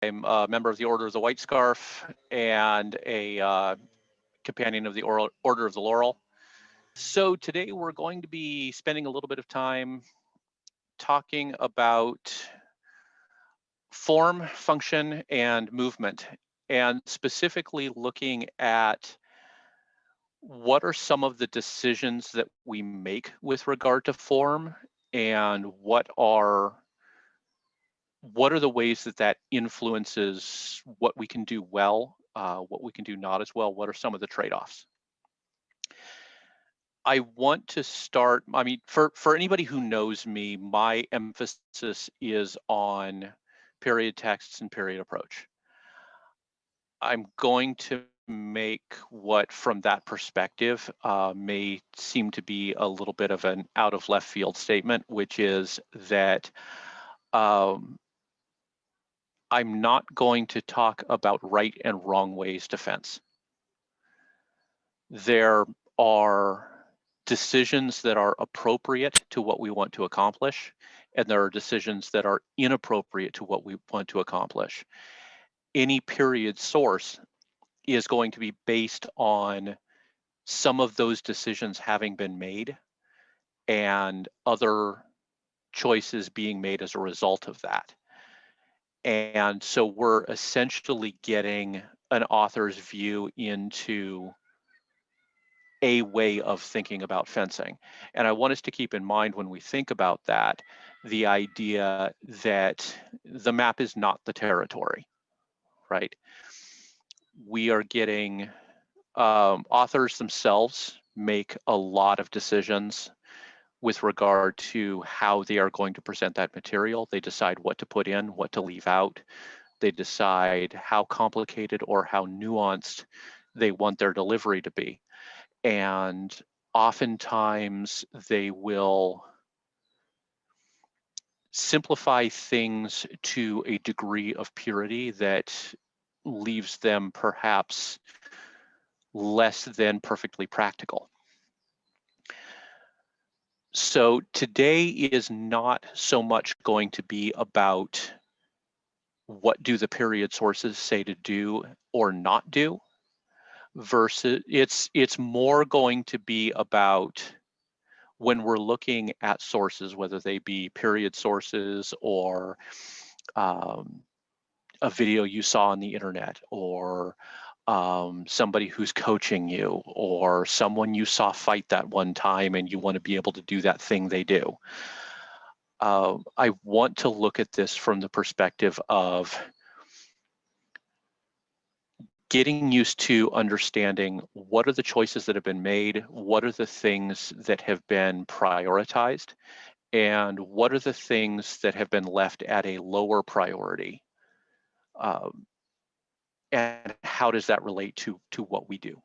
I'm a member of the Order of the White Scarf and a companion of the Order of the Laurel. So today we're going to be spending a little bit of time talking about form, function, and movement, and specifically looking at what are some of the decisions that we make with regard to form, and what are the ways that that influences what we can do well, what we can do not as well, what are some of the trade-offs. I want to start, I mean, for anybody who knows me, my emphasis is on period texts and period approach. I'm going to make what, from that perspective, may seem to be a little bit of an out of left field statement, which is that I'm not going to talk about right and wrong ways to fence. There are decisions that are appropriate to what we want to accomplish, and there are decisions that are inappropriate to what we want to accomplish. Any period source is going to be based on some of those decisions having been made and other choices being made as a result of that. And so we're essentially getting an author's view into a way of thinking about fencing. And I want us to keep in mind when we think about that, the idea that the map is not the territory, right? We are getting authors themselves make a lot of decisions with regard to how they are going to present that material. They decide what to put in, what to leave out. They decide how complicated or how nuanced they want their delivery to be. And oftentimes they will simplify things to a degree of purity that leaves them perhaps less than perfectly practical. So today is not so much going to be about what do the period sources say to do or not do, versus it's more going to be about when we're looking at sources, whether they be period sources or a video you saw on the internet, or somebody who's coaching you, or someone you saw fight that one time and you want to be able to do that thing they do. I want to look at this from the perspective of getting used to understanding what are the choices that have been made, what are the things that have been prioritized, and what are the things that have been left at a lower priority, and how does that relate to what we do.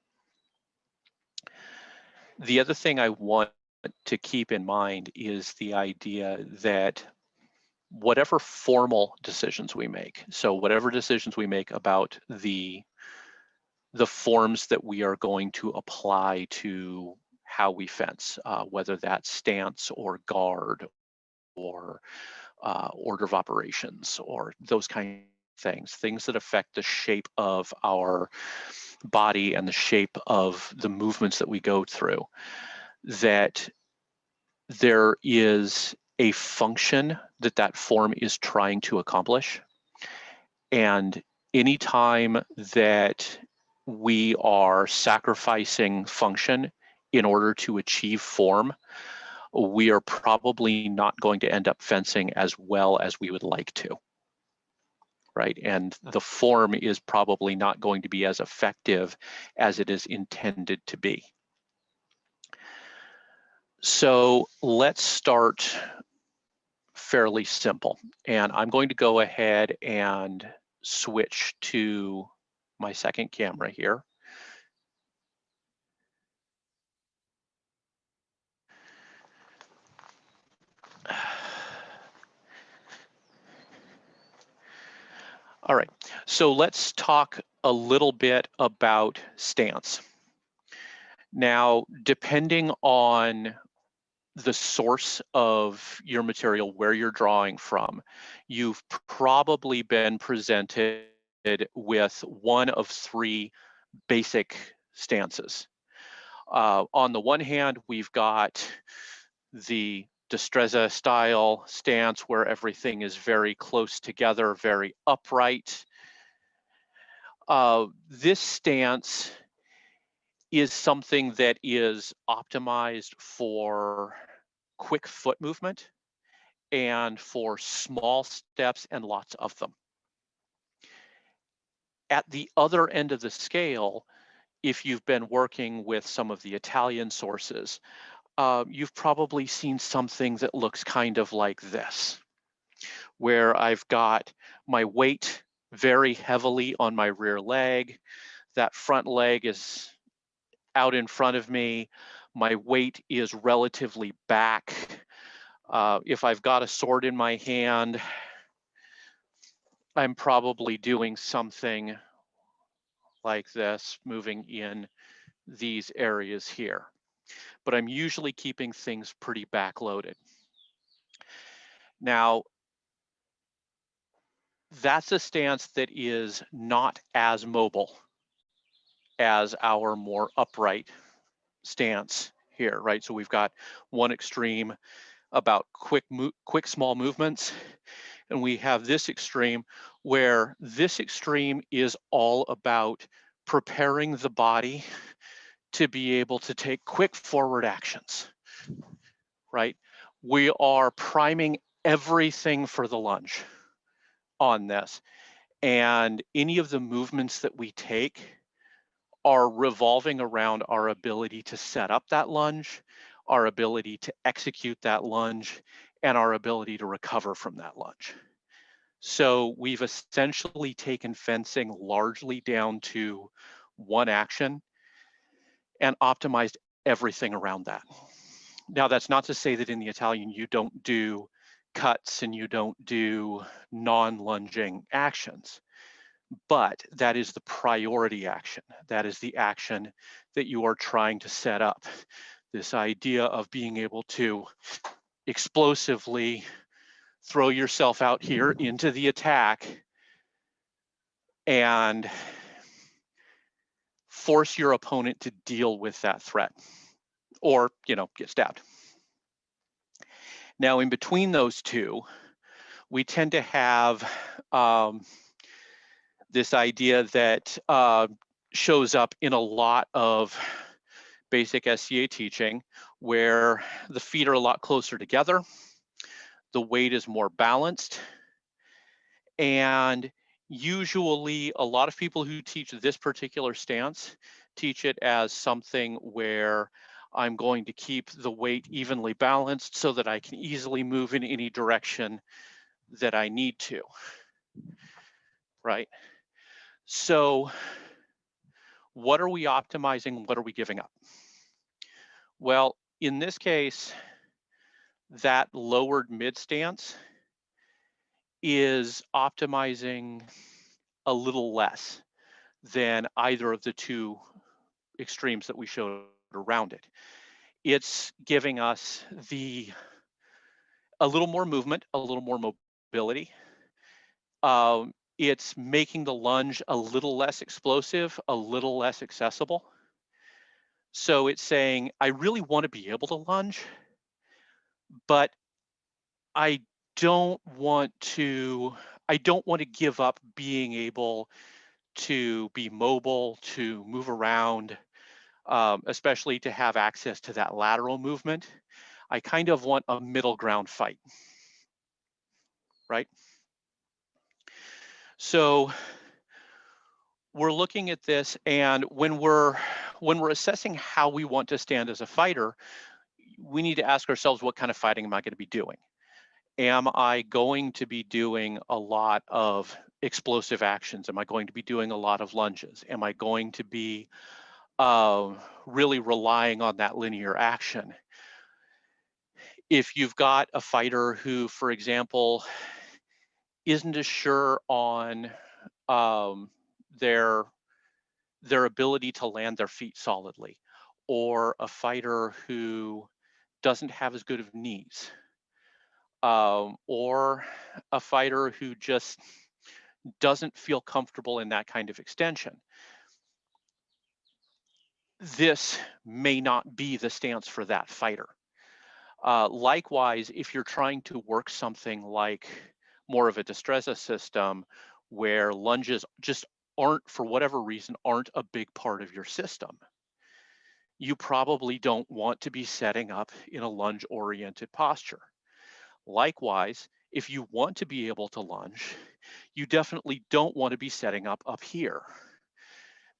The other thing I want to keep in mind is the idea that whatever formal decisions we make, so whatever decisions we make about the forms that we are going to apply to how we fence, whether that's stance or guard or order of operations or those kind of things that affect the shape of our body and the shape of the movements that we go through, that there is a function that that form is trying to accomplish. And anytime that we are sacrificing function in order to achieve form, we are probably not going to end up fencing as well as we would like to, right? And the form is probably not going to be as effective as it is intended to be. So let's start fairly simple. And I'm going to go ahead and switch to my second camera here. All right, so let's talk a little bit about stance. Now, depending on the source of your material, where you're drawing from, you've probably been presented with one of three basic stances. On the one hand, we've got the Destreza style stance where everything is very close together, very upright. This stance is something that is optimized for quick foot movement and for small steps and lots of them. At the other end of the scale, if you've been working with some of the Italian sources, you've probably seen something that looks kind of like this, where I've got my weight very heavily on my rear leg. That front leg is out in front of me. My weight is relatively back. If I've got a sword in my hand, I'm probably doing something like this, moving in these areas here. But I'm usually keeping things pretty backloaded. Now, that's a stance that is not as mobile as our more upright stance here, right? So we've got one extreme about quick small movements, and we have this extreme where this extreme is all about preparing the body to be able to take quick forward actions, right? We are priming everything for the lunge on this, and any of the movements that we take are revolving around our ability to set up that lunge, our ability to execute that lunge, and our ability to recover from that lunge. So we've essentially taken fencing largely down to one action and optimized everything around that. Now, that's not to say that in the Italian you don't do cuts and you don't do non-lunging actions, but that is the priority action. That is the action that you are trying to set up. This idea of being able to explosively throw yourself out here into the attack and force your opponent to deal with that threat or, get stabbed. Now, in between those two, we tend to have this idea that shows up in a lot of basic SCA teaching, where the feet are a lot closer together, the weight is more balanced, and usually a lot of people who teach this particular stance teach it as something where I'm going to keep the weight evenly balanced so that I can easily move in any direction that I need to, right? So what are we optimizing? What are we giving up? Well, in this case, that lowered mid stance is optimizing a little less than either of the two extremes that we showed around it. It's giving us a little more movement, a little more mobility. It's making the lunge a little less explosive, a little less accessible. So it's saying, I really want to be able to lunge, but I don't want to give up being able to be mobile, to move around, especially to have access to that lateral movement. I kind of want a middle ground fight, right? So we're looking at this, and when we're assessing how we want to stand as a fighter, we need to ask ourselves, what kind of fighting am I going to be doing? Am I going to be doing a lot of explosive actions? Am I going to be doing a lot of lunges? Am I going to be really relying on that linear action? If you've got a fighter who, for example, isn't as sure on their ability to land their feet solidly, or a fighter who doesn't have as good of knees, or a fighter who just doesn't feel comfortable in that kind of extension. This may not be the stance for that fighter. Likewise, if you're trying to work something like more of a destreza system where lunges just aren't, for whatever reason, aren't a big part of your system, you probably don't want to be setting up in a lunge-oriented posture. Likewise, if you want to be able to lunge, you definitely don't want to be setting up here,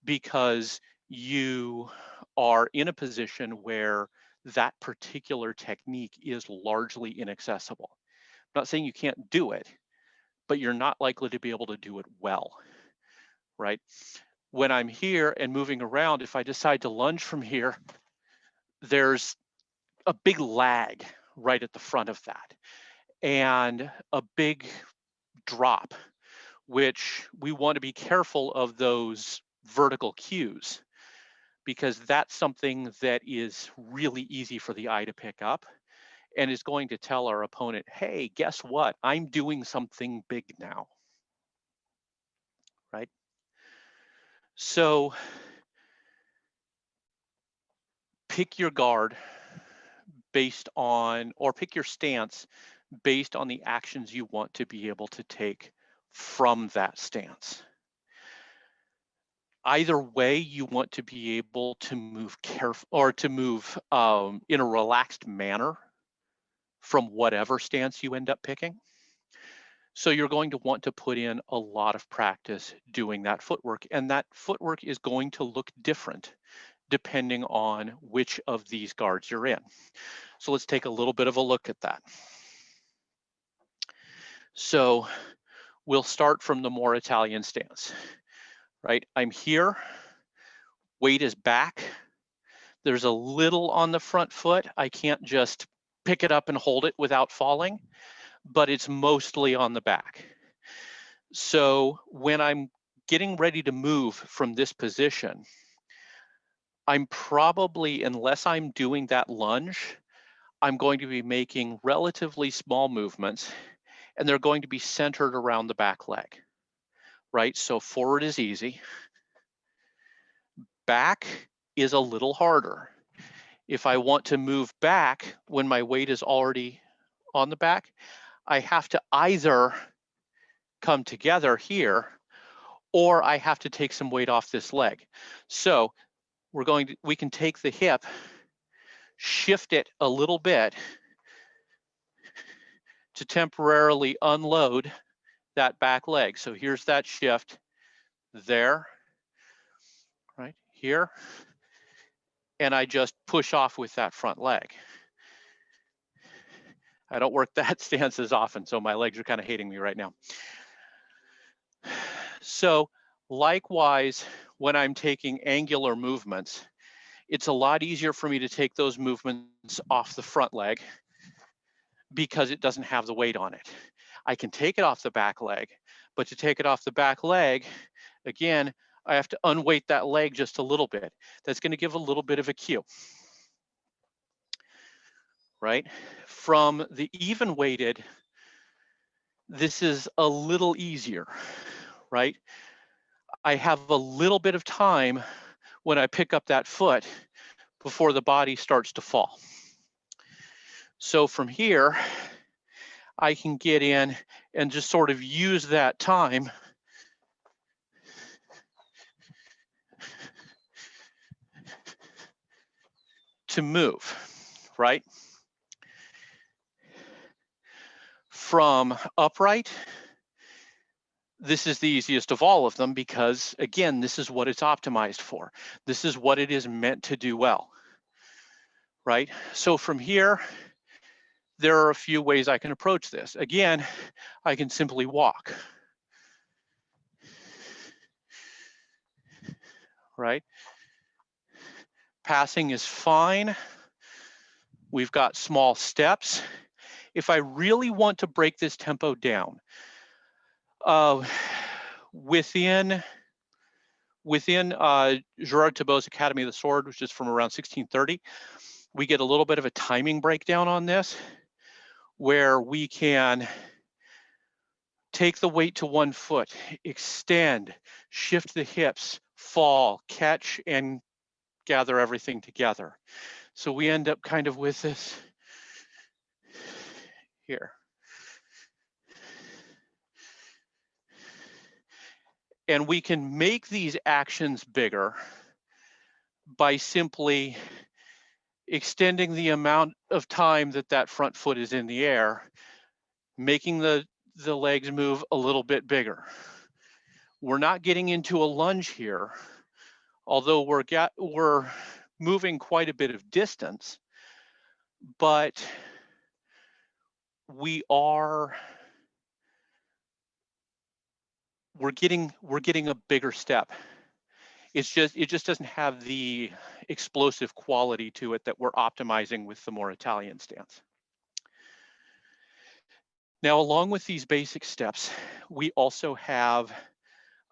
because you are in a position where that particular technique is largely inaccessible. I'm not saying you can't do it, but you're not likely to be able to do it well, right? When I'm here and moving around, if I decide to lunge from here, there's a big lag right at the front of that, and a big drop, which we want to be careful of those vertical cues, because that's something that is really easy for the eye to pick up and is going to tell our opponent, hey, guess what? I'm doing something big now, right? So pick your guard based on, or pick your stance based on the actions you want to be able to take from that stance. Either way, you want to be able to move careful, or to move in a relaxed manner from whatever stance you end up picking. So you're going to want to put in a lot of practice doing that footwork, and that footwork is going to look different depending on which of these guards you're in. So let's take a little bit of a look at that. So we'll start from the more Italian stance, right? I'm here, weight is back. There's a little on the front foot. I can't just pick it up and hold it without falling, but it's mostly on the back. So when I'm getting ready to move from this position, I'm probably, unless I'm doing that lunge, I'm going to be making relatively small movements, and they're going to be centered around the back leg, right? So forward is easy. Back is a little harder. If I want to move back when my weight is already on the back, I have to either come together here, or I have to take some weight off this leg. So we can take the hip, shift it a little bit to temporarily unload that back leg. So here's that shift there, right here, and I just push off with that front leg. I don't work that stance as often, so my legs are kind of hating me right now. So likewise, when I'm taking angular movements, it's a lot easier for me to take those movements off the front leg because it doesn't have the weight on it. I can take it off the back leg, but to take it off the back leg, again, I have to unweight that leg just a little bit. That's going to give a little bit of a cue, right? From the even weighted, this is a little easier, right? I have a little bit of time when I pick up that foot before the body starts to fall. So from here, I can get in and just sort of use that time to move, right? From upright, this is the easiest of all of them because, again, this is what it's optimized for. This is what it is meant to do well, right? So from here, there are a few ways I can approach this. Again, I can simply walk, right? Passing is fine. We've got small steps. If I really want to break this tempo down, within Gerard Thibault's Academy of the Sword, which is from around 1630, we get a little bit of a timing breakdown on this, where we can take the weight to one foot, extend, shift the hips, fall, catch, and gather everything together. So we end up kind of with this here. And we can make these actions bigger by simply extending the amount of time that that front foot is in the air, making the legs move a little bit bigger. We're not getting into a lunge here, although we're moving quite a bit of distance, but we're getting a bigger step. It just doesn't have the explosive quality to it that we're optimizing with the more Italian stance. Now, along with these basic steps, we also have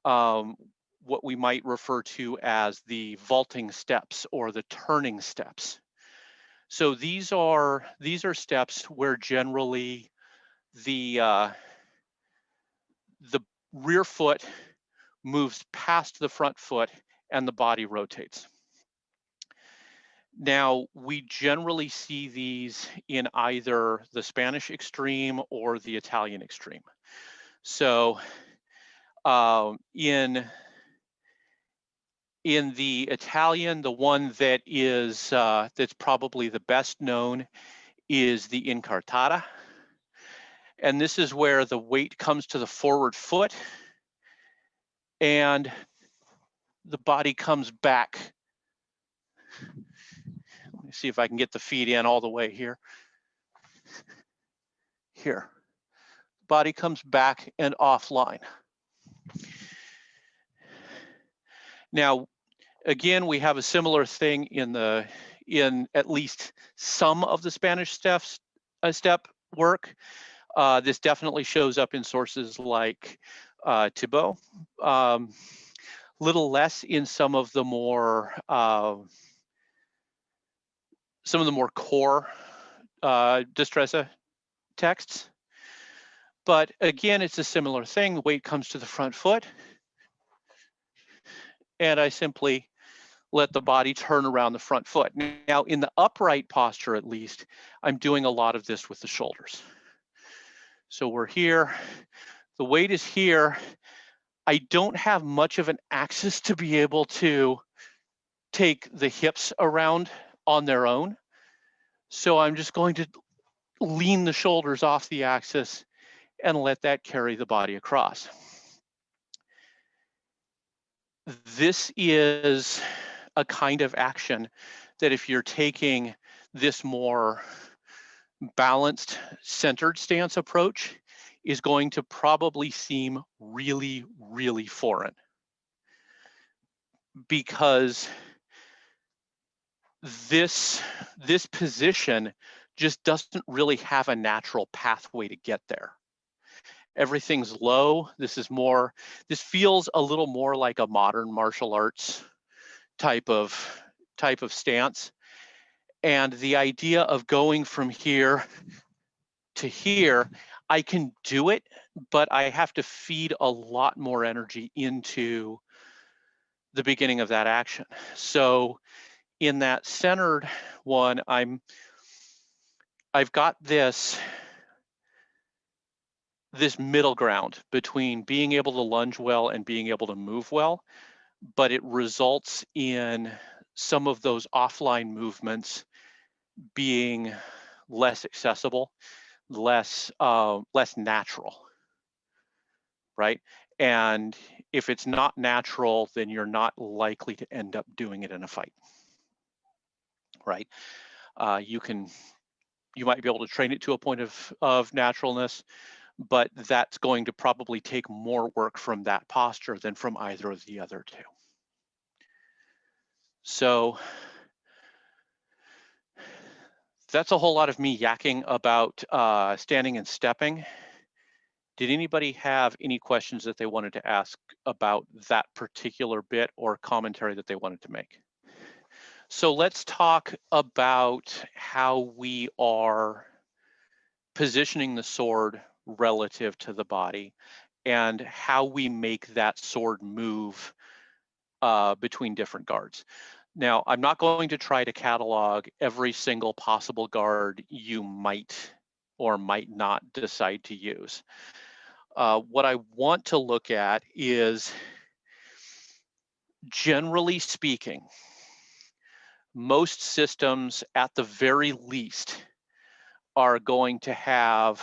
what we might refer to as the vaulting steps or the turning steps. So these are steps where generally the rear foot moves past the front foot and the body rotates. Now, we generally see these in either the Spanish extreme or the Italian extreme. So in the Italian, the one that is that's probably the best known is the incartata. And this is where the weight comes to the forward foot and the body comes back. Let me see if I can get the feet in all the way here. Here. Body comes back and offline. Now, again, we have a similar thing in at least some of the Spanish step work. This definitely shows up in sources like Thibaut. Little less in some of the more core Destreza texts. But again, it's a similar thing. The weight comes to the front foot, and I simply let the body turn around the front foot. Now, in the upright posture, at least, I'm doing a lot of this with the shoulders. So we're here, the weight is here. I don't have much of an axis to be able to take the hips around on their own. So I'm just going to lean the shoulders off the axis and let that carry the body across. This is a kind of action that if you're taking this more balanced, centered stance approach, is going to probably seem really, really foreign. Because this position just doesn't really have a natural pathway to get there. Everything's low. This feels a little more like a modern martial arts type of stance. And the idea of going from here to here, I can do it, but I have to feed a lot more energy into the beginning of that action. So in that centered one, I've got this middle ground between being able to lunge well and being able to move well, but it results in some of those offline movements being less accessible, less natural, right? And if it's not natural, then you're not likely to end up doing it in a fight, right? You might be able to train it to a point of naturalness, but that's going to probably take more work from that posture than from either of the other two. So that's a whole lot of me yakking about standing and stepping. Did anybody have any questions that they wanted to ask about that particular bit or commentary that they wanted to make? So let's talk about how we are positioning the sword relative to the body and how we make that sword move between different guards. Now, I'm not going to try to catalog every single possible guard you might or might not decide to use. What I want to look at is, generally speaking, most systems at the very least are going to have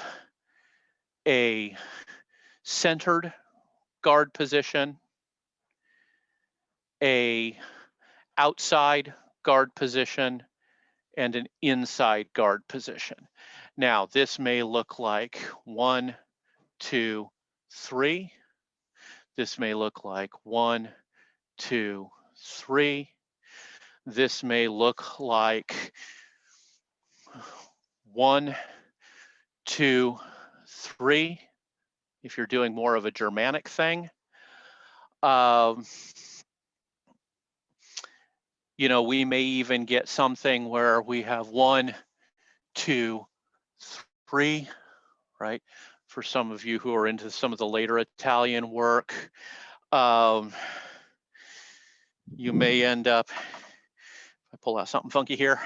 a centered guard position, a outside guard position, and an inside guard position. Now, this may look like 1, 2, 3. This may look like 1, 2, 3. This may look like 1, 2, 3. If you're doing more of a Germanic thing. You know, we may even get something where we have 1, 2, 3, right? For some of you who are into some of the later Italian work, you may end up, I pull out something funky here,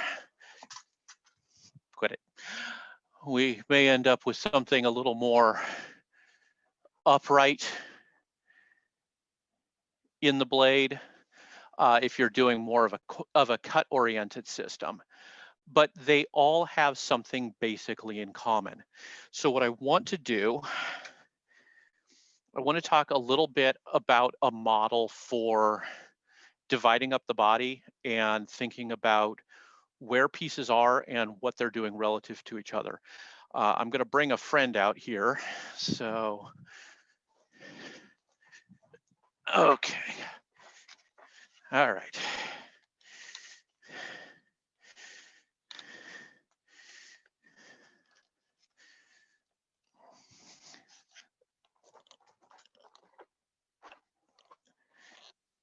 quit it. We may end up with something a little more upright in the blade if you're doing more of a cut-oriented system. But they all have something basically in common. So what I want to do, I want to talk a little bit about a model for dividing up the body and thinking about where pieces are and what they're doing relative to each other. I'm going to bring a friend out here. So, okay. All right.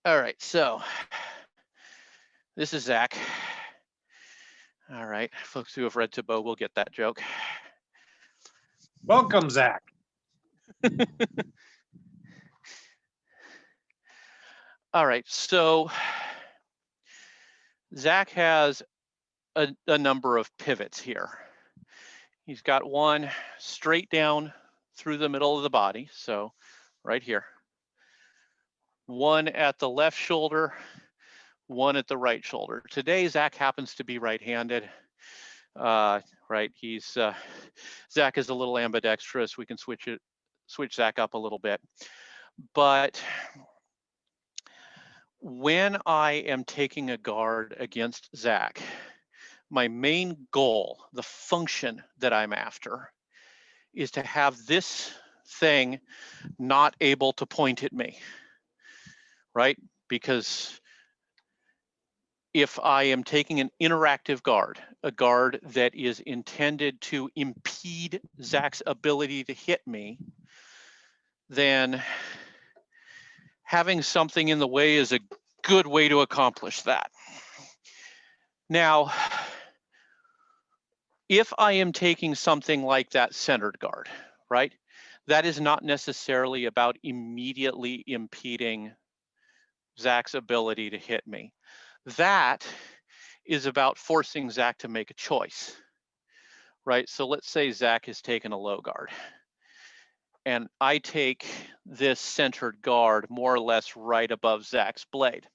All right, so this is Zach. All right, folks who have read Thibault will get that joke. Welcome, Zach. All right, so Zach has a number of pivots here. He's got one straight down through the middle of the body, so right here. One at the left shoulder, one at the right shoulder. Today, Zach happens to be right-handed. Right, Zach is a little ambidextrous. We can switch Zach up a little bit. But when I am taking a guard against Zach, my main goal, the function that I'm after, is to have this thing not able to point at me, right? Because if I am taking an interactive guard, a guard that is intended to impede Zach's ability to hit me, then having something in the way is a good way to accomplish that. Now, if I am taking something like that centered guard, right, that is not necessarily about immediately impeding Zach's ability to hit me. That is about forcing Zach to make a choice, right? So let's say Zach has taken a low guard and I take this centered guard more or less right above Zach's blade.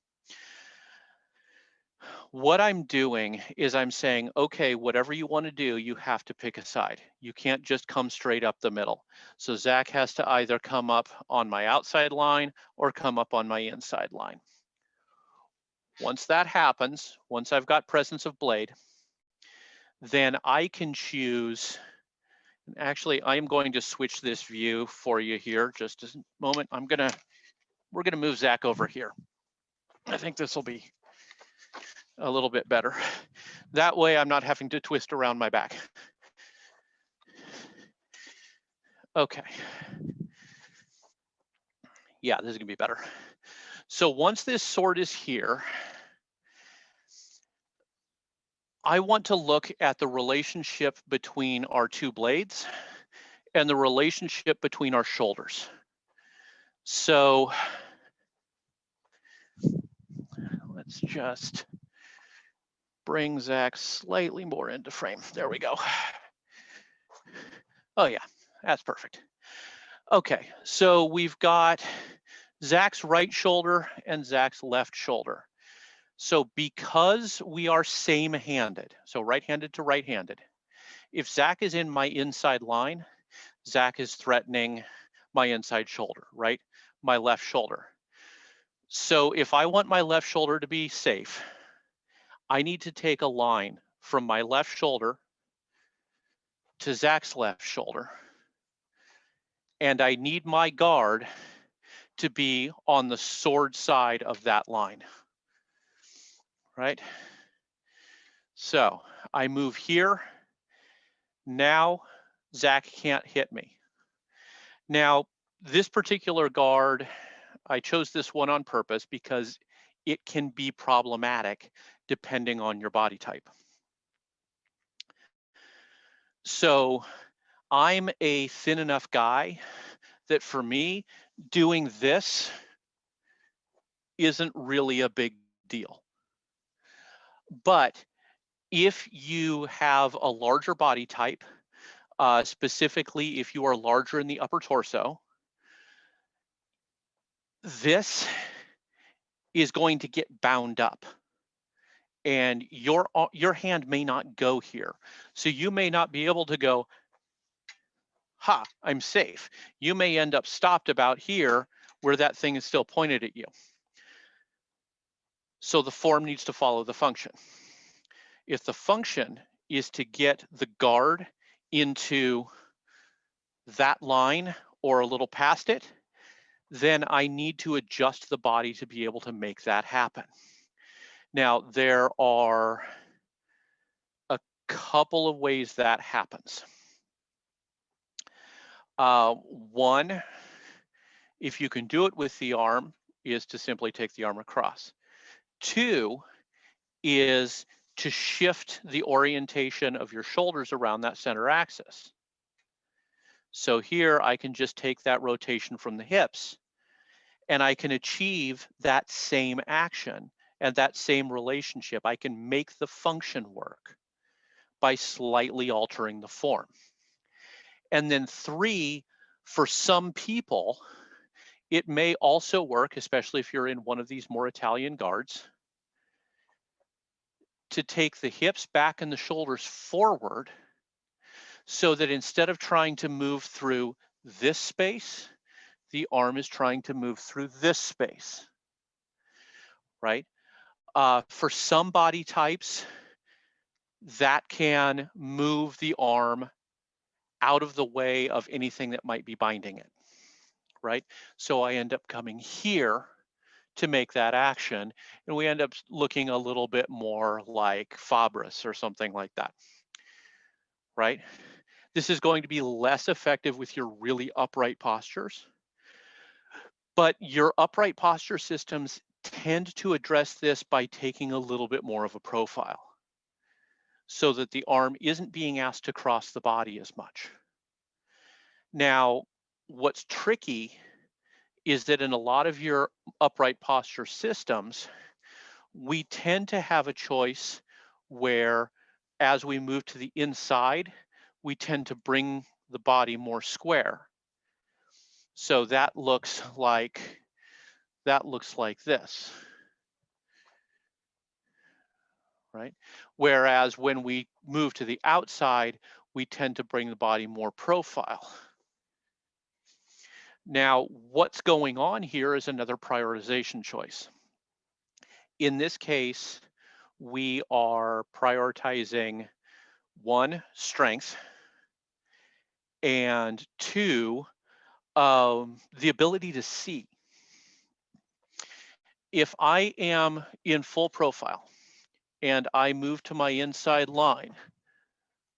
What I'm doing is I'm saying, okay, whatever you want to do, you have to pick a side. You can't just come straight up the middle. So Zach has to either come up on my outside line or come up on my inside line. Once that happens, once I've got presence of blade, then I can choose, and actually I am going to switch this view for you here just a moment. We're gonna move Zach over here. I think this will be a little bit better. That way I'm not having to twist around my back. Okay. Yeah, this is gonna be better. So once this sword is here, I want to look at the relationship between our two blades and the relationship between our shoulders. So let's just bring Zach slightly more into frame. There we go. Oh yeah, that's perfect. Okay, so we've got Zach's right shoulder and Zach's left shoulder. So because we are same-handed, so right-handed to right-handed, if Zach is in my inside line, Zach is threatening my inside shoulder, right? My left shoulder. So if I want my left shoulder to be safe, I need to take a line from my left shoulder to Zach's left shoulder. And I need my guard to be on the sword side of that line, right? So I move here. Now Zach can't hit me. Now, this particular guard, I chose this one on purpose because it can be problematic depending on your body type. So I'm a thin enough guy that for me, doing this isn't really a big deal. But if you have a larger body type, specifically if you are larger in the upper torso, this is going to get bound up and your hand may not go here. So you may not be able to go, ha, I'm safe. You may end up stopped about here where that thing is still pointed at you. So the form needs to follow the function. If the function is to get the guard into that line or a little past it, then I need to adjust the body to be able to make that happen. Now, there are a couple of ways that happens. One, if you can do it with the arm, is to simply take the arm across. Two is to shift the orientation of your shoulders around that center axis. So here I can just take that rotation from the hips and I can achieve that same action and that same relationship. I can make the function work by slightly altering the form. And then three, for some people, it may also work, especially if you're in one of these more Italian guards, to take the hips back and the shoulders forward so that instead of trying to move through this space, the arm is trying to move through this space, right? For some body types, that can move the arm out of the way of anything that might be binding it, right? So I end up coming here to make that action, and we end up looking a little bit more like Fabris or something like that, right? This is going to be less effective with your really upright postures, but your upright posture systems tend to address this by taking a little bit more of a profile so that the arm isn't being asked to cross the body as much. Now, what's tricky is that in a lot of your upright posture systems, we tend to have a choice where as we move to the inside, we tend to bring the body more square. So that looks like this, right? Whereas when we move to the outside, we tend to bring the body more profile. Now, what's going on here is another prioritization choice. In this case, we are prioritizing one, strength, and two, the ability to see. If I am in full profile and I move to my inside line,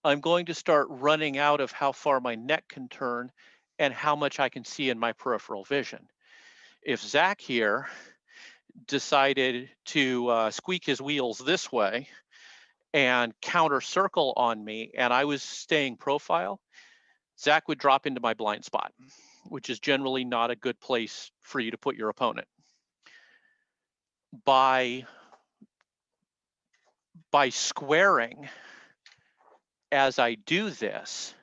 I'm going to start running out of how far my neck can turn and how much I can see in my peripheral vision. If Zach here decided to squeak his wheels this way and counter circle on me and I was staying profile, Zach would drop into my blind spot, which is generally not a good place for you to put your opponent. By squaring, as I do this,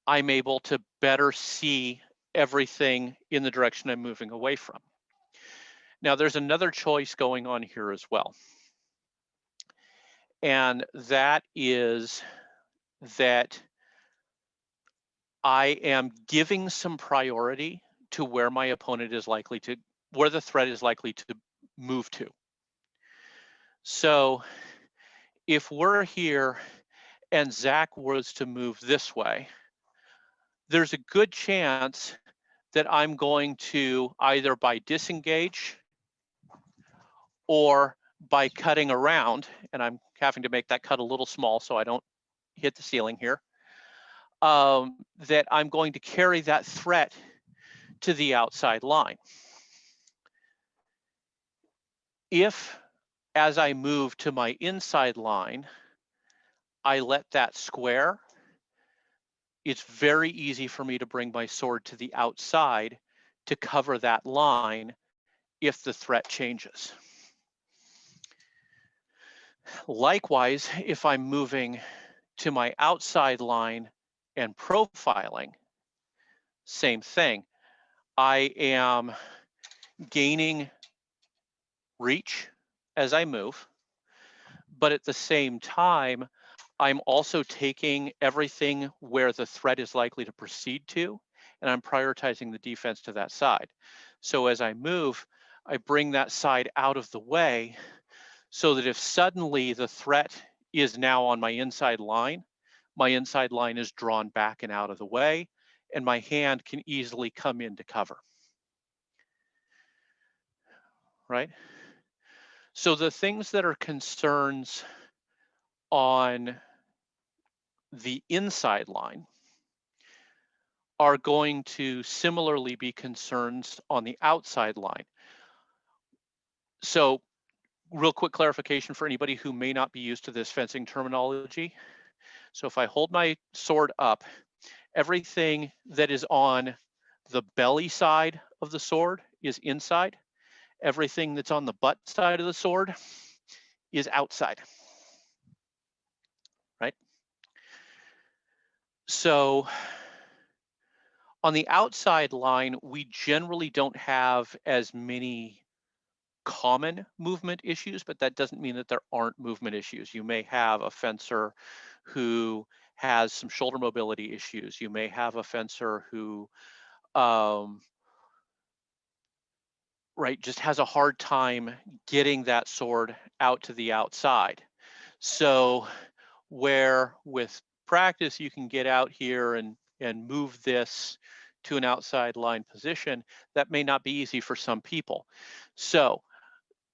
I'm able to better see everything in the direction I'm moving away from. Now, there's another choice going on here as well. And that is that I am giving some priority to where my opponent is likely to, where the threat is likely to move to. So if we're here and Zach was to move this way, there's a good chance that I'm going to either by disengage or by cutting around, and I'm having to make that cut a little small so I don't hit the ceiling here, that I'm going to carry that threat to the outside line. If, as I move to my inside line, I let that square, it's very easy for me to bring my sword to the outside to cover that line if the threat changes. Likewise, if I'm moving to my outside line and profiling, same thing. I am gaining reach as I move, but at the same time, I'm also taking everything where the threat is likely to proceed to, and I'm prioritizing the defense to that side. So as I move, I bring that side out of the way so that if suddenly the threat is now on my inside line is drawn back and out of the way, and my hand can easily come into cover, right? So the things that are concerns on the inside line are going to similarly be concerns on the outside line. So real quick clarification for anybody who may not be used to this fencing terminology. So if I hold my sword up, everything that is on the belly side of the sword is inside. Everything that's on the butt side of the sword is outside, right? So on the outside line, we generally don't have as many common movement issues, but that doesn't mean that there aren't movement issues. You may have a fencer who has some shoulder mobility issues. You may have a fencer who right, just has a hard time getting that sword out to the outside. So where with practice you can get out here and move this to an outside line position, that may not be easy for some people. So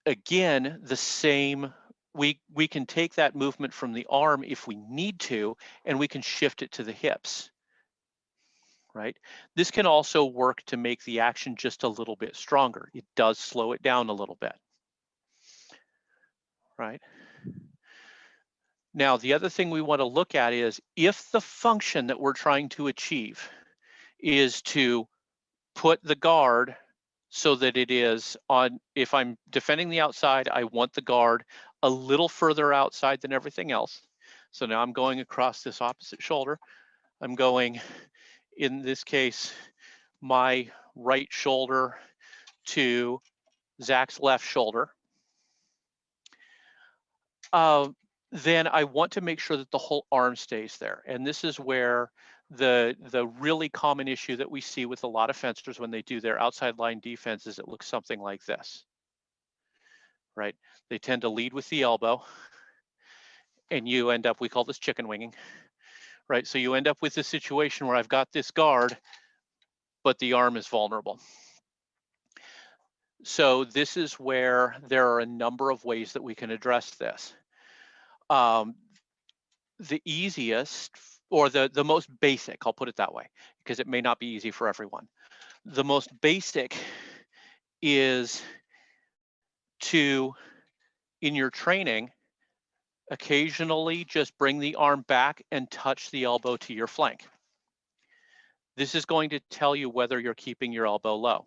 again, the same, we can take that movement from the arm if we need to, and we can shift it to the hips, right? This can also work to make the action just a little bit stronger. It does slow it down a little bit, right? Now, the other thing we want to look at is if the function that we're trying to achieve is to put the guard so that it is on, if I'm defending the outside, I want the guard a little further outside than everything else. So now I'm going across this opposite shoulder. I'm going, in this case, my right shoulder to Zach's left shoulder. Then I want to make sure that the whole arm stays there. And this is where the really common issue that we see with a lot of fencers when they do their outside line defense is it looks something like this, right? They tend to lead with the elbow and you end up, we call this chicken winging, right? So you end up with a situation where I've got this guard, but the arm is vulnerable. So this is where there are a number of ways that we can address this. The easiest, or the most basic, I'll put it that way, because it may not be easy for everyone. The most basic is to, in your training, Occasionally, just bring the arm back and touch the elbow to your flank. This is going to tell you whether you're keeping your elbow low.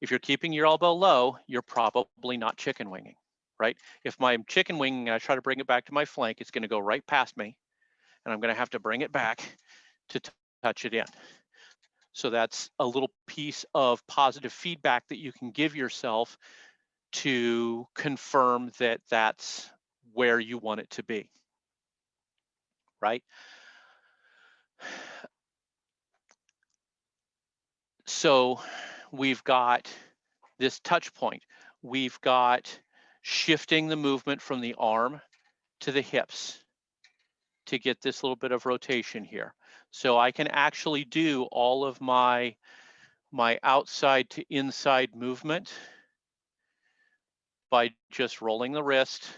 If you're keeping your elbow low, you're probably not chicken winging, right? If I'm chicken winging and I try to bring it back to my flank, it's going to go right past me, and I'm going to have to bring it back to touch it in. So that's a little piece of positive feedback that you can give yourself to confirm that that's where you want it to be, right? So we've got this touch point. We've got shifting the movement from the arm to the hips to get this little bit of rotation here. So I can actually do all of my outside to inside movement by just rolling the wrist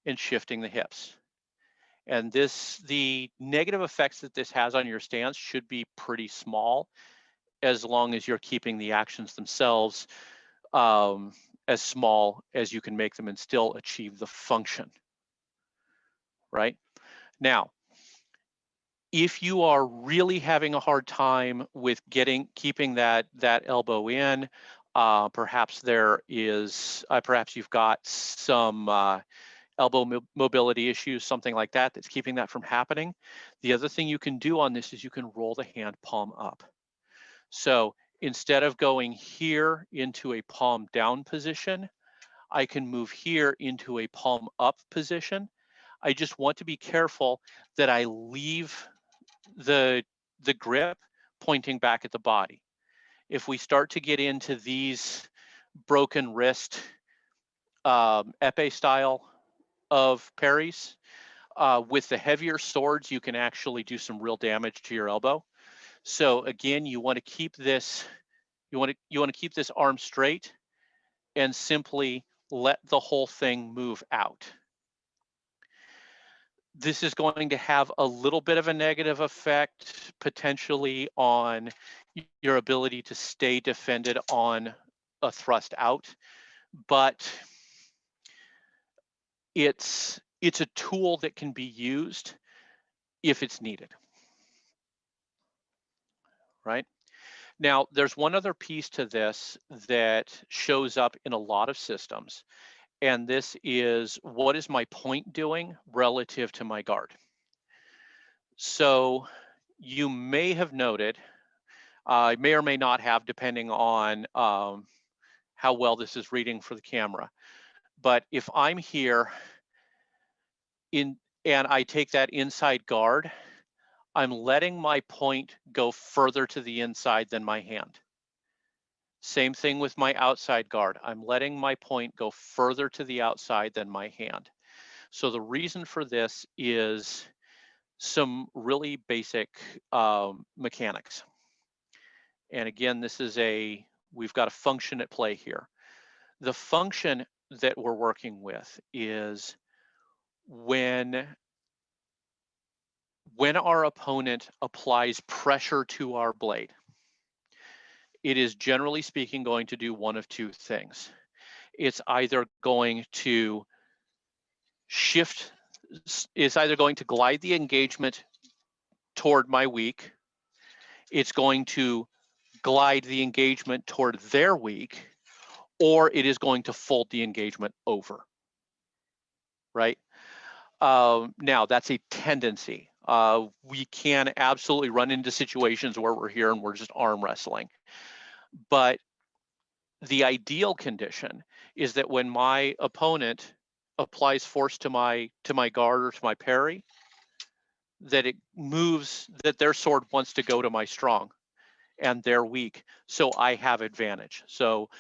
and shifting the hips. And the negative effects that this has on your stance should be pretty small, as long as you're keeping the actions themselves as small as you can make them and still achieve the function, right? Now, if you are really having a hard time with keeping that elbow in, perhaps perhaps you've got some elbow mobility issues, something like that, that's keeping that from happening. The other thing you can do on this is you can roll the hand palm up. So instead of going here into a palm down position, I can move here into a palm up position. I just want to be careful that I leave the grip pointing back at the body. If we start to get into these broken wrist epee style of parries, with the heavier swords, you can actually do some real damage to your elbow. So again, you want to keep this, you want to keep this arm straight and simply let the whole thing move out. This is going to have a little bit of a negative effect potentially on your ability to stay defended on a thrust out, but it's a tool that can be used if it's needed, right? Now, there's one other piece to this that shows up in a lot of systems, and this is, what is my point doing relative to my guard? So you may have noted, may or may not have, depending on how well this is reading for the camera, but if I'm here and I take that inside guard, I'm letting my point go further to the inside than my hand. Same thing with my outside guard. I'm letting my point go further to the outside than my hand. So the reason for this is some really basic mechanics. And again, we've got a function at play here. The function that we're working with is when our opponent applies pressure to our blade, it is generally speaking going to do one of two things. It's either going to glide the engagement toward my weak, it's going to glide the engagement toward their weak, or it is going to fold the engagement over, right? Now, that's a tendency. We can absolutely run into situations where we're here and we're just arm wrestling. But the ideal condition is that when my opponent applies force to my guard or to my parry, that it moves, that their sword wants to go to my strong and they're weak, so I have advantage. So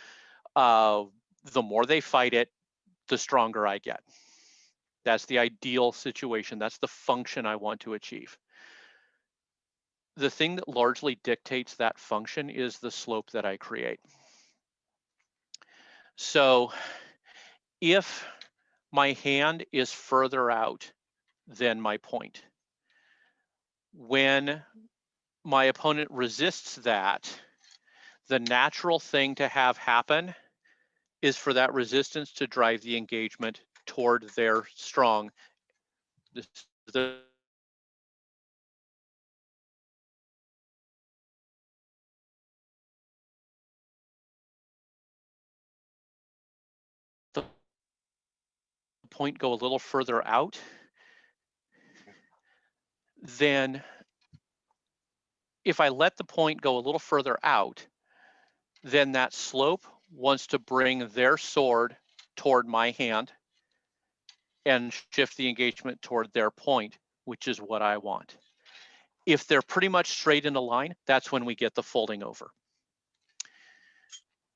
the more they fight it, the stronger I get. That's the ideal situation. That's the function I want to achieve. The thing that largely dictates that function is the slope that I create. So if my hand is further out than my point, when my opponent resists that, the natural thing to have happen is for that resistance to drive the engagement toward their strong This is the point go a little further out, then if I let the point go a little further out, then that slope wants to bring their sword toward my hand and shift the engagement toward their point, which is what I want. If they're pretty much straight in a line, that's when we get the folding over.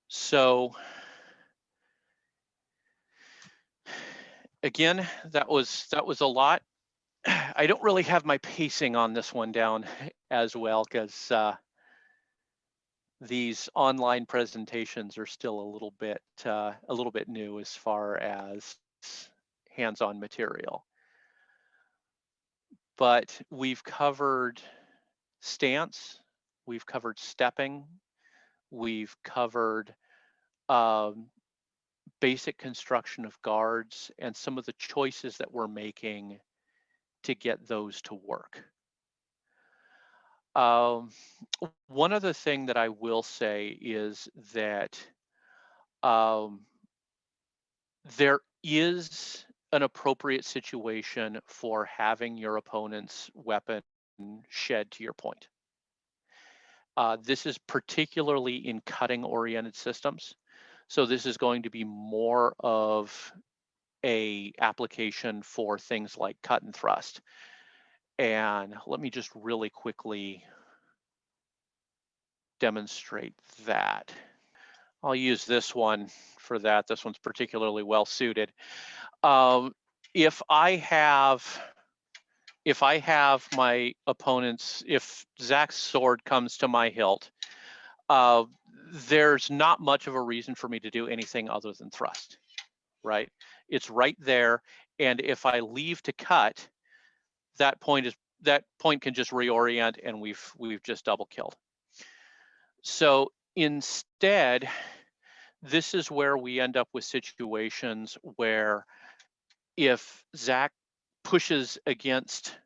So again, that was a lot. I don't really have my pacing on this one down as well, because these online presentations are still a little bit new as far as hands-on material. But we've covered stance, we've covered stepping, we've covered basic construction of guards and some of the choices that we're making to get those to work. One other thing that I will say is that there is an appropriate situation for having your opponent's weapon shed to your point. This is particularly in cutting-oriented systems. So this is going to be more of a application for things like cut and thrust. And let me just really quickly demonstrate that. I'll use this one for that. This one's particularly well suited. If I have my opponent's, if Zach's sword comes to my hilt, there's not much of a reason for me to do anything other than thrust, right? It's right there, and if I leave to cut, that point can just reorient, and we've just double killed. So instead, this is where we end up with situations where if Zach pushes against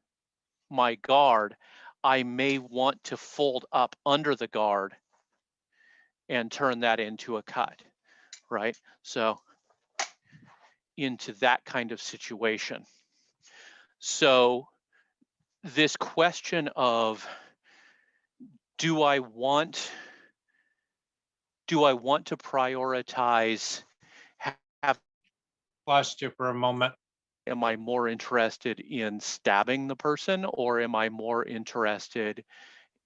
my guard, I may want to fold up under the guard and turn that into a cut, right? So into that kind of situation. So this question of do I want to prioritize Lost you for a moment. Am I more interested in stabbing the person, or am I more interested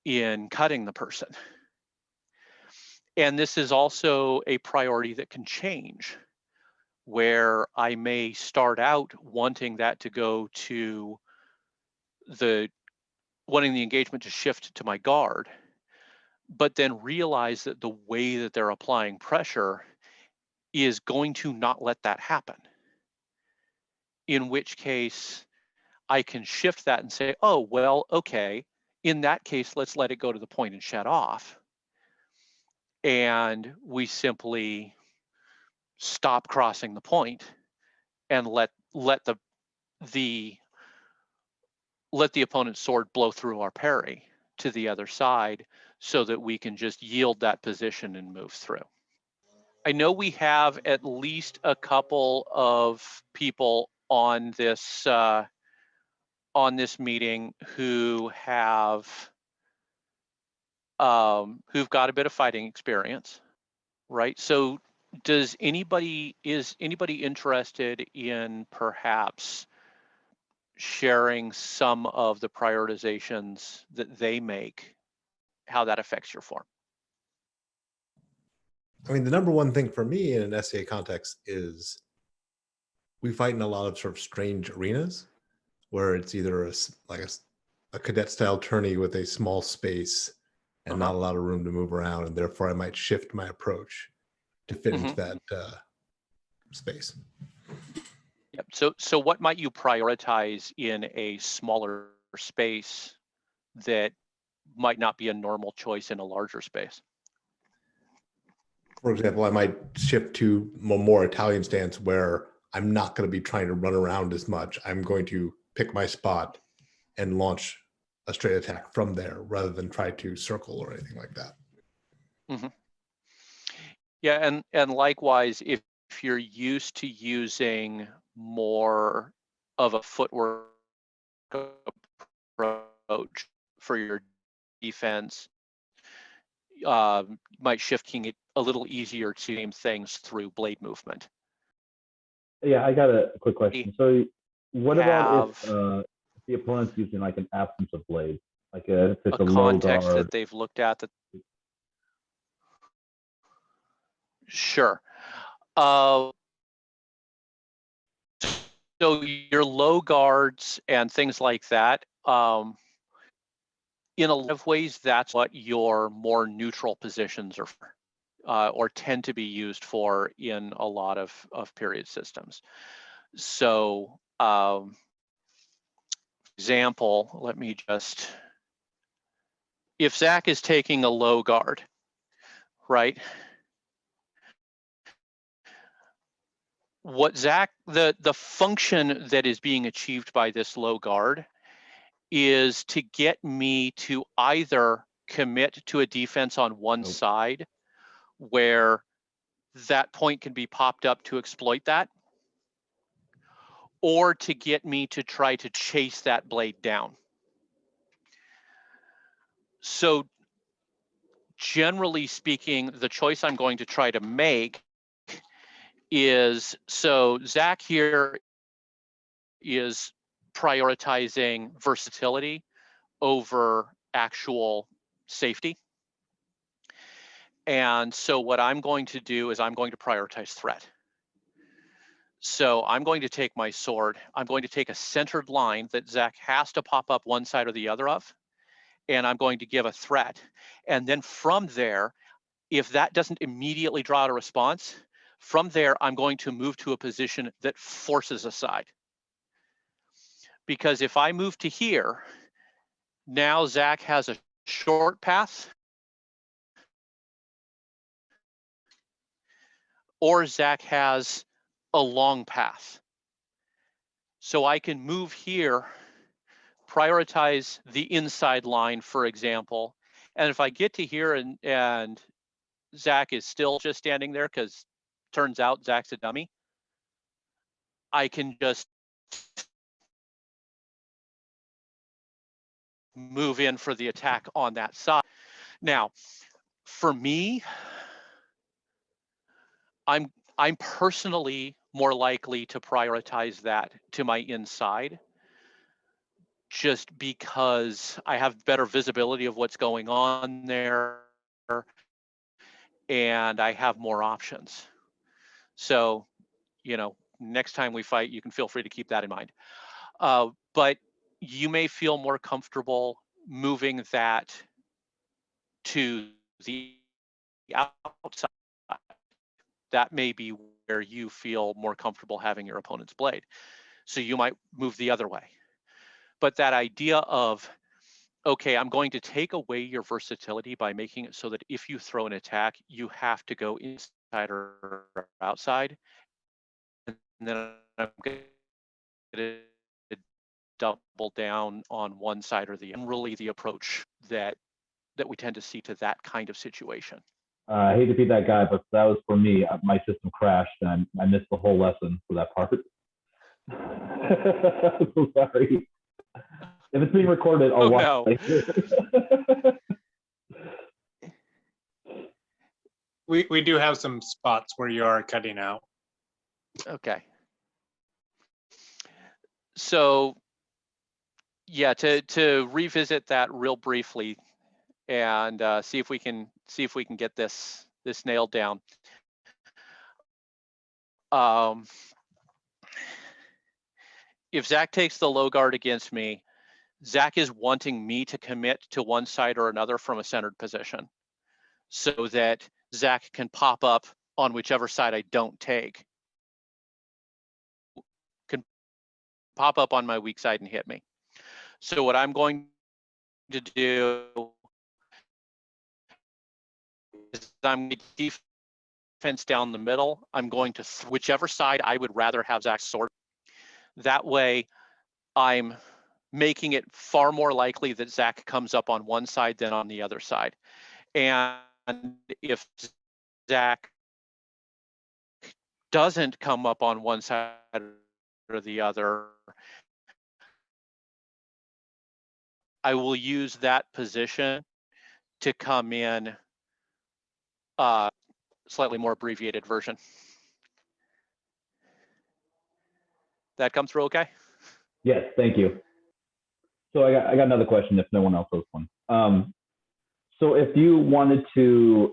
in cutting the person? And this is also a priority that can change, where I may start out wanting that to go to wanting the engagement to shift to my guard, but then realize that the way that they're applying pressure is going to not let that happen. In which case, I can shift that and say, oh, well, okay, in that case, let's let it go to the point and shut off. And we simply stop crossing the point and let the opponent's sword blow through our parry to the other side, so that we can just yield that position and move through. I know we have at least a couple of people on this meeting who have who've got a bit of fighting experience, right? So is anybody interested in perhaps sharing some of the prioritizations that they make, how that affects your form? I mean, the number one thing for me in an SCA context is we fight in a lot of sort of strange arenas where it's either a cadet style tourney with a small space and not a lot of room to move around, and therefore I might shift my approach to fit into that space. Yep. So what might you prioritize in a smaller space that might not be a normal choice in a larger space? For example, I might shift to a more Italian stance where I'm not going to be trying to run around as much. I'm going to pick my spot and launch a straight attack from there rather than try to circle or anything like that. Mm-hmm. Yeah, and likewise, if you're used to using more of a footwork approach for your defense, might shifting it a little easier to aim things through blade movement. Yeah, I got a quick question. So what about if the opponent's using like an absence of blade, like if it's a low context guard that they've looked at that? Sure. So your low guards and things like that, in a lot of ways, that's what your more neutral positions are for, or tend to be used for in a lot of period systems. So, example, let me just, if Zach is taking a low guard, right? What Zach, the function that is being achieved by this low guard is to get me to either commit to a defense on one side where that point can be popped up to exploit that, or to get me to try to chase that blade down. So generally speaking, the choice I'm going to try to make is, so Zach here is prioritizing versatility over actual safety. And so what I'm going to do is I'm going to prioritize threat. So I'm going to take my sword, I'm going to take a centered line that Zach has to pop up one side or the other of, and I'm going to give a threat. And then from there, if that doesn't immediately draw out a response, from there, I'm going to move to a position that forces a side. Because if I move to here, now Zach has a short path, or Zach has a long path. So I can move here, prioritize the inside line, for example. And if I get to here and Zach is still just standing there because turns out Zach's a dummy, I can just move in for the attack on that side. Now, for me, I'm personally more likely to prioritize that to my inside, just because I have better visibility of what's going on there and I have more options. So, you know, next time we fight, you can feel free to keep that in mind. But you may feel more comfortable moving that to the outside. That may be where you feel more comfortable having your opponent's blade. So you might move the other way. But that idea of, okay, I'm going to take away your versatility by making it so that if you throw an attack, you have to go inside or outside. And then I'm going to double down on one side or the other. Really the approach that we tend to see to that kind of situation. I hate to be that guy, but that was for me. My system crashed and I missed the whole lesson for that part. Sorry. If it's being recorded, I'll watch it later. We do have some spots where you are cutting out. Okay. So yeah, to revisit that real briefly and see if we can get this nailed down. If Zach takes the low guard against me, Zach is wanting me to commit to one side or another from a centered position so that Zach can pop up on whichever side I don't take, can pop up on my weak side and hit me. So what I'm going to do is I'm going to defense down the middle. I'm going to whichever side I would rather have Zach's sword. That way, I'm making it far more likely that Zach comes up on one side than on the other side. And if Zach doesn't come up on one side or the other, I will use that position to come in slightly more abbreviated version. That come through okay? Yes, thank you. So I got another question if no one else has one. So if you wanted to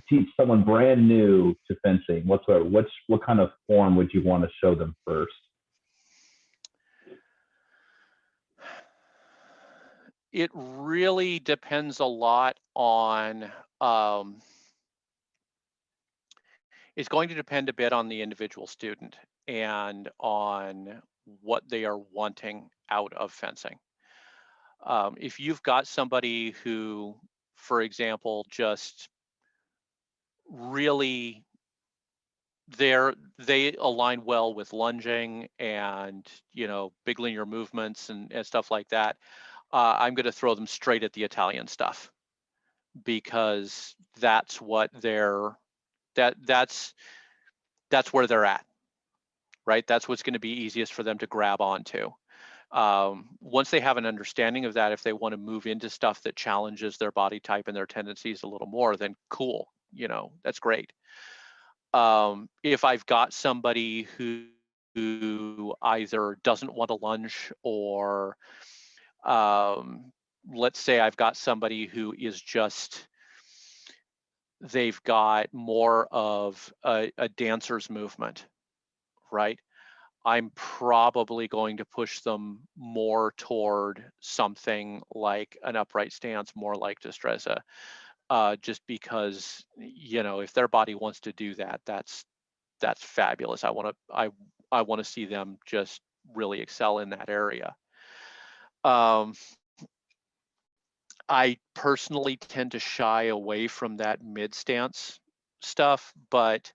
teach someone brand new to fencing, what kind of form would you want to show them first? It really depends a lot on, it's going to depend a bit on the individual student and on what they are wanting out of fencing. If you've got somebody who, for example, just really they align well with lunging and, you know, big linear movements and stuff like that, I'm going to throw them straight at the Italian stuff, because that's what that's where they're at, right? That's what's going to be easiest for them to grab onto. Once they have an understanding of that, if they want to move into stuff that challenges their body type and their tendencies a little more, then cool, you know, that's great. If I've got somebody who either doesn't want to lunge, or let's say I've got somebody who is just, they've got more of a dancer's movement, right? I'm probably going to push them more toward something like an upright stance, more like Destreza, just because, you know, if their body wants to do that, that's fabulous. I want to see them just really excel in that area. I personally tend to shy away from that mid stance stuff, but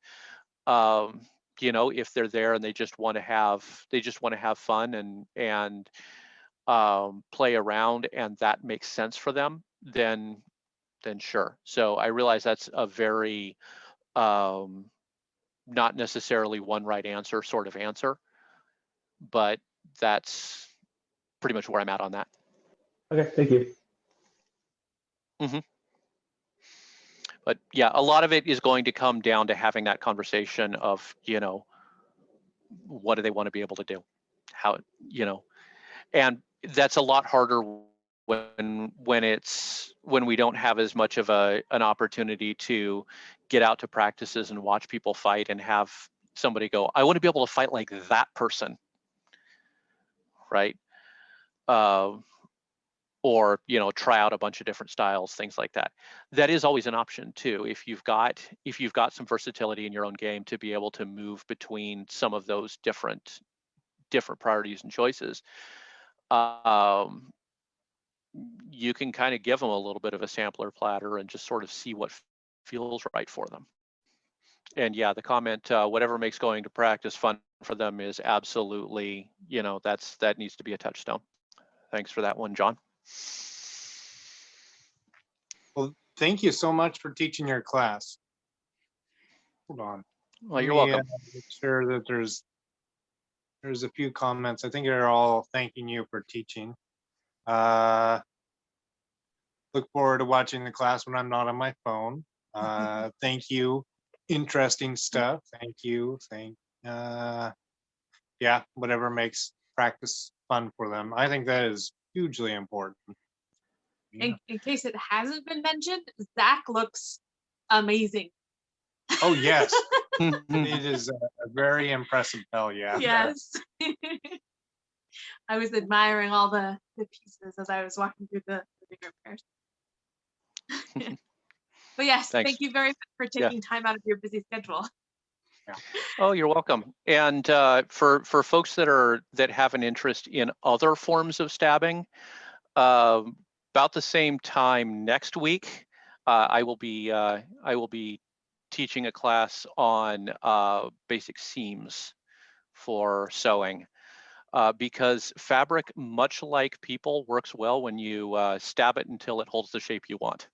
you know, if they're there and they just want to have fun and play around, and that makes sense for them, then sure. So I realize that's a very not necessarily one right answer sort of answer, but that's pretty much where I'm at on that. Okay, thank you. Mm-hmm. But yeah, a lot of it is going to come down to having that conversation of, you know, what do they want to be able to do? How, you know, and that's a lot harder when we don't have as much of an opportunity to get out to practices and watch people fight and have somebody go, I want to be able to fight like that person, right? Or, you know, try out a bunch of different styles, things like that. That is always an option too. If you've got some versatility in your own game to be able to move between some of those different priorities and choices, you can kind of give them a little bit of a sampler platter and just sort of see what feels right for them. And yeah, the comment, whatever makes going to practice fun for them is absolutely, you know, that needs to be a touchstone. Thanks for that one, John. Well, thank you so much for teaching your class. Hold on. Well, you're welcome. Make sure that there's a few comments. I think they're all thanking you for teaching. Look forward to watching the class when I'm not on my phone. Thank you. Interesting stuff. Thank you. Yeah, whatever makes practice fun for them. I think that is hugely important. In case it hasn't been mentioned, Zach looks amazing. Oh yes. It is a very impressive bell, yeah. Yes. I was admiring all the pieces as I was walking through the bigger pairs. But yes, Thanks. Thank you very much for taking time out of your busy schedule. Yeah. Oh, you're welcome. And for folks that have an interest in other forms of stabbing, about the same time next week, I will be teaching a class on basic seams for sewing. because fabric, much like people, works well when you stab it until it holds the shape you want.